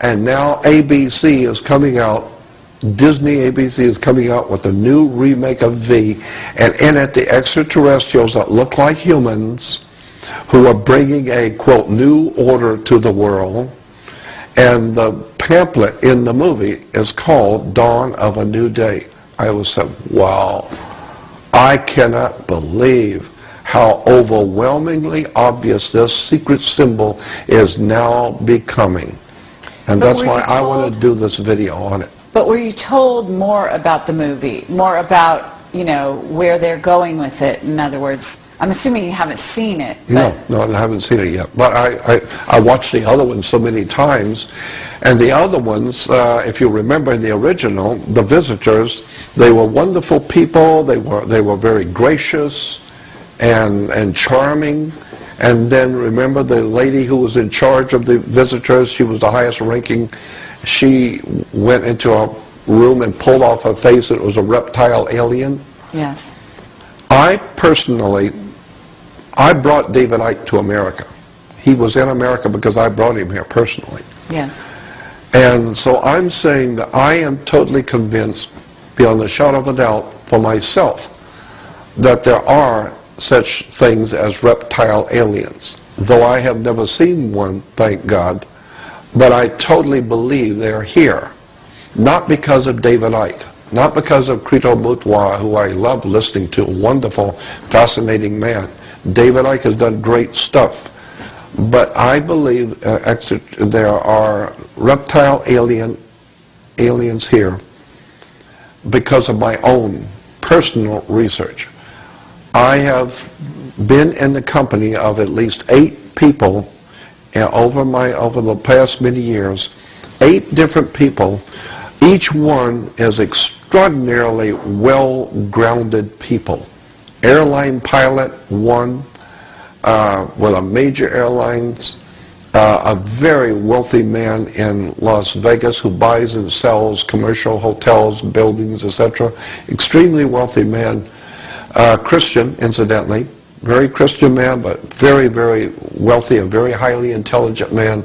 And now ABC is coming out, Disney ABC is coming out with a new remake of V, and in it the extraterrestrials that look like humans who are bringing a, quote, new order to the world. And the pamphlet in the movie is called Dawn of a New Day. I was said, wow, I cannot believe how overwhelmingly obvious this secret symbol is now becoming. And that's why I want to do this video on it. But were you told more about the movie, more about, you know, where they're going with it? In other words, I'm assuming you haven't seen it. No, I haven't seen it yet. But I watched the other ones so many times. And the other ones, if you remember in the original, the visitors, they were wonderful people. They were very gracious and charming. And then remember the lady who was in charge of the visitors, she was the highest ranking. She went into a room and pulled off her face. It was a reptile alien. Yes. I personally, I brought David Icke to America. He was in America because I brought him here personally. Yes. And so I'm saying that I am totally convinced, beyond a shadow of a doubt, for myself, that there are such things as reptile aliens. Though I have never seen one, thank God, but I totally believe they're here. Not because of David Icke, not because of Crito Mutwa, who I love listening to, a wonderful, fascinating man. David Icke has done great stuff. But I believe there are reptile aliens here because of my own personal research. I have been in the company of at least 8 people over the past many years, 8 different people. Each one is extraordinarily well-grounded people. Airline pilot, one, with a major airlines, a very wealthy man in Las Vegas who buys and sells commercial hotels, buildings, etc. Extremely wealthy man. Christian, incidentally, very Christian man, but very, very wealthy and very highly intelligent man.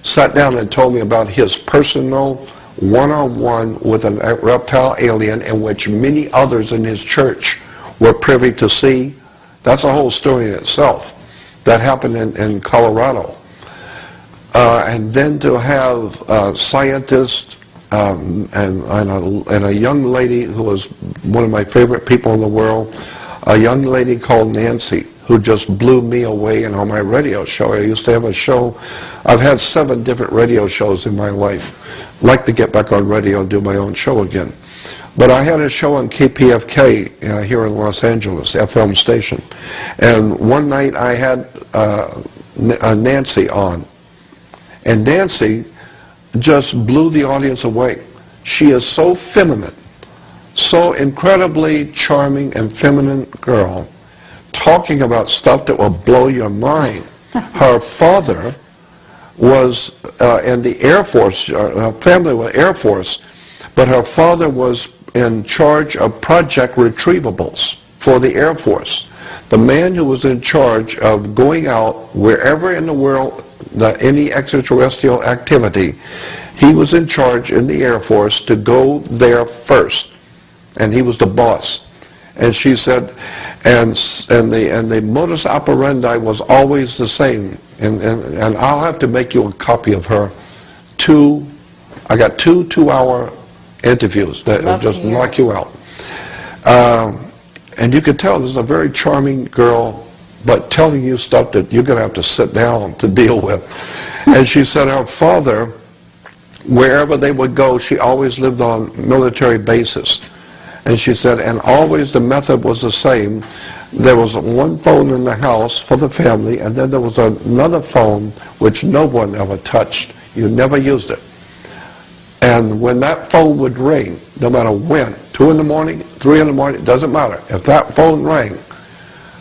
Sat down and told me about his personal one-on-one with a reptile alien in which many others in his church were privy to see. That's a whole story in itself. That happened in Colorado. And then to have scientists and a young lady who was one of my favorite people in the world, a young lady called Nancy, who just blew me away. And on my radio show, I used to have a show. I've had 7 different radio shows in my life. I'd like to get back on radio and do my own show again. But I had a show on KPFK here in Los Angeles, FM station. And one night I had Nancy on. And Nancy just blew the audience away. She is so feminine, so incredibly charming and feminine girl, talking about stuff that will blow your mind. Her father was in the Air Force, her family was Air Force, but her father was in charge of Project Retrievables for the Air Force. The man who was in charge of going out wherever in the world, any extraterrestrial activity, he was in charge in the Air Force to go there first. And he was the boss. And she said, and the modus operandi was always the same. And I'll have to make you a copy of her. I got 2 2-hour interviews that will just knock you out. And you could tell this is a very charming girl, but telling you stuff that you're going to have to sit down to deal with. And she said her father, wherever they would go, she always lived on military bases. And she said, and always the method was the same. There was one phone in the house for the family, and then there was another phone which no one ever touched. You never used it. And when that phone would ring, no matter when, 2 in the morning, 3 in the morning, it doesn't matter. If that phone rang,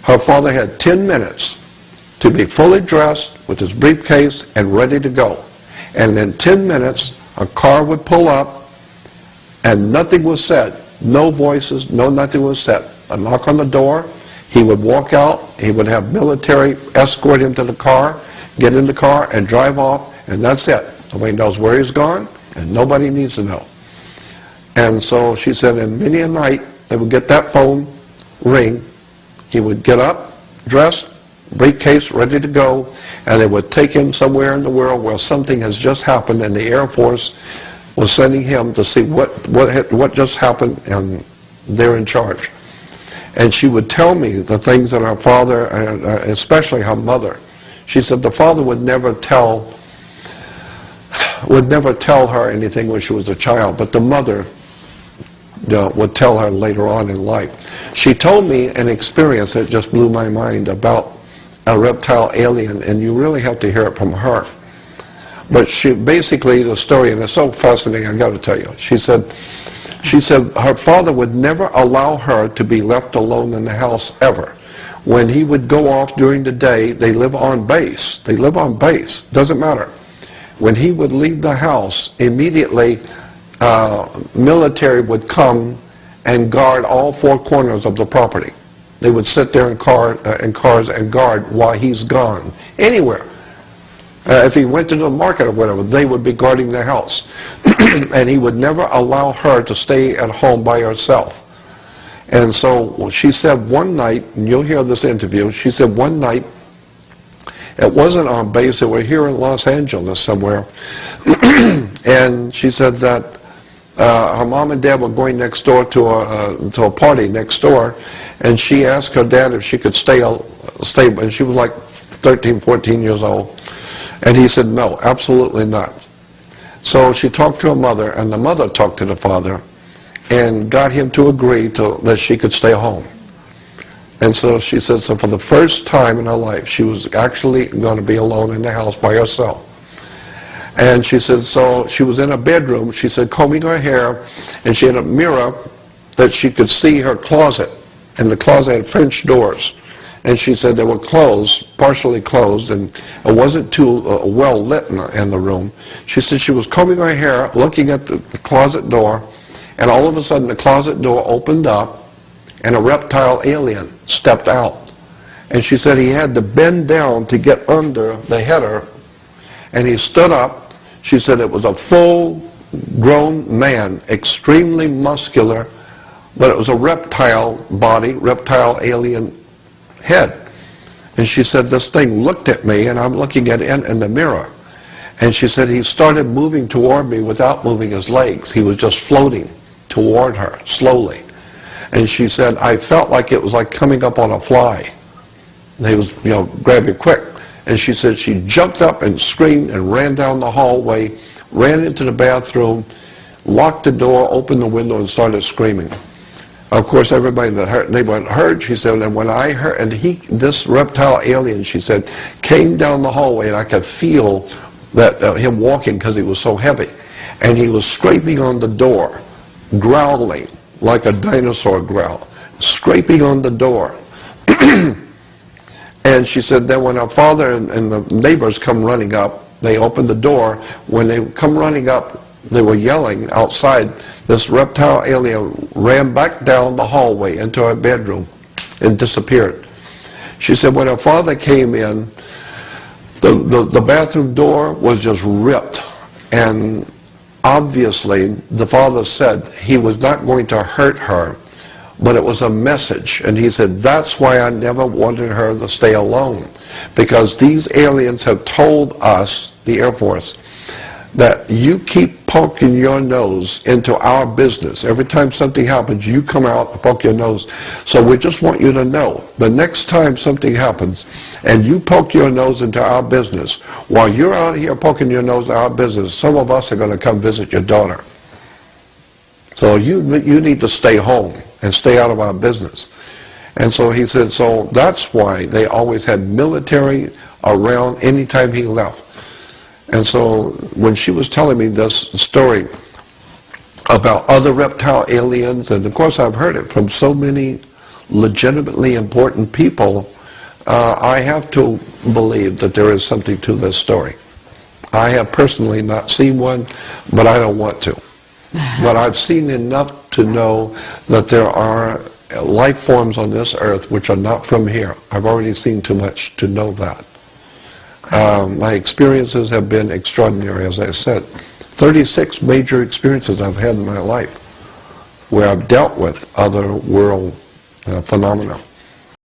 her father had 10 minutes to be fully dressed with his briefcase and ready to go. And in 10 minutes, a car would pull up and nothing was said. No voices, no nothing was said. A knock on the door, he would walk out, he would have military escort him to the car, get in the car and drive off, and that's it. Nobody knows where he's gone, and nobody needs to know. And so she said, and many a night, they would get that phone ring. He would get up, dressed, briefcase, ready to go, and they would take him somewhere in the world where something has just happened, and the Air Force was sending him to see what just happened, and they're in charge. And she would tell me the things that her father, especially her mother, she said the father would never tell her anything when she was a child, but the mother would tell her later on in life. She told me an experience that just blew my mind about a reptile alien, and you really have to hear it from her. But she basically, the story, and it's so fascinating, I got to tell you. She said her father would never allow her to be left alone in the house ever. When he would go off during the day, they live on base. They live on base. Doesn't matter. When he would leave the house, immediately military would come and guard all four corners of the property. They would sit there in cars and guard while he's gone. Anywhere. If he went to the market or whatever, they would be guarding the house. And he would never allow her to stay at home by herself. And so she said one night, and you'll hear this interview, she said one night, it wasn't on base, they were here in Los Angeles somewhere, and she said that her mom and dad were going next door to a party next door, and she asked her dad if she could stay, and she was like 13, 14 years old, and he said no, absolutely not. So she talked to her mother, and the mother talked to the father, and got him to agree that she could stay home. And so she said, so for the first time in her life, she was actually going to be alone in the house by herself. And she said, so she was in a bedroom, she said, combing her hair, and she had a mirror that she could see her closet. And the closet had French doors. And she said they were closed, partially closed, and it wasn't too well lit in the room. She said she was combing her hair, looking at the closet door, and all of a sudden the closet door opened up, and a reptile alien stepped out. And she said he had to bend down to get under the header, and he stood up. She said it was a full-grown man, extremely muscular, but it was a reptile body, reptile alien head. And she said this thing looked at me, and I'm looking at it in the mirror. And she said he started moving toward me without moving his legs. He was just floating toward her, slowly. And she said, I felt like it was like coming up on a fly. And he was, grab you quick. And she said she jumped up and screamed and ran down the hallway, ran into the bathroom, locked the door, opened the window, and started screaming. Of course, everybody in the neighborhood heard. She said, and when I heard, and this reptile alien, she said, came down the hallway, and I could feel that him walking because he was so heavy. And he was scraping on the door, growling like a dinosaur growl, scraping on the door. And she said then when her father and the neighbors come running up, they opened the door. When they come running up, they were yelling outside. This reptile alien ran back down the hallway into her bedroom and disappeared. She said when her father came in, the bathroom door was just ripped, and obviously the father said he was not going to hurt her, but it was a message. And he said, that's why I never wanted her to stay alone, because these aliens have told us, the Air Force, that you keep poking your nose into our business. Every time something happens, you come out and poke your nose. So we just want you to know, the next time something happens and you poke your nose into our business, while you're out here poking your nose into our business, some of us are going to come visit your daughter. So you need to stay home and stay out of our business. And so he said, so that's why they always had military around anytime he left. And so when she was telling me this story about other reptile aliens, and of course I've heard it from so many legitimately important people, I have to believe that there is something to this story. I have personally not seen one, but I don't want to. But I've seen enough to know that there are life forms on this earth which are not from here. I've already seen too much to know that. My experiences have been extraordinary, as I said. 36 major experiences I've had in my life where I've dealt with other world phenomena.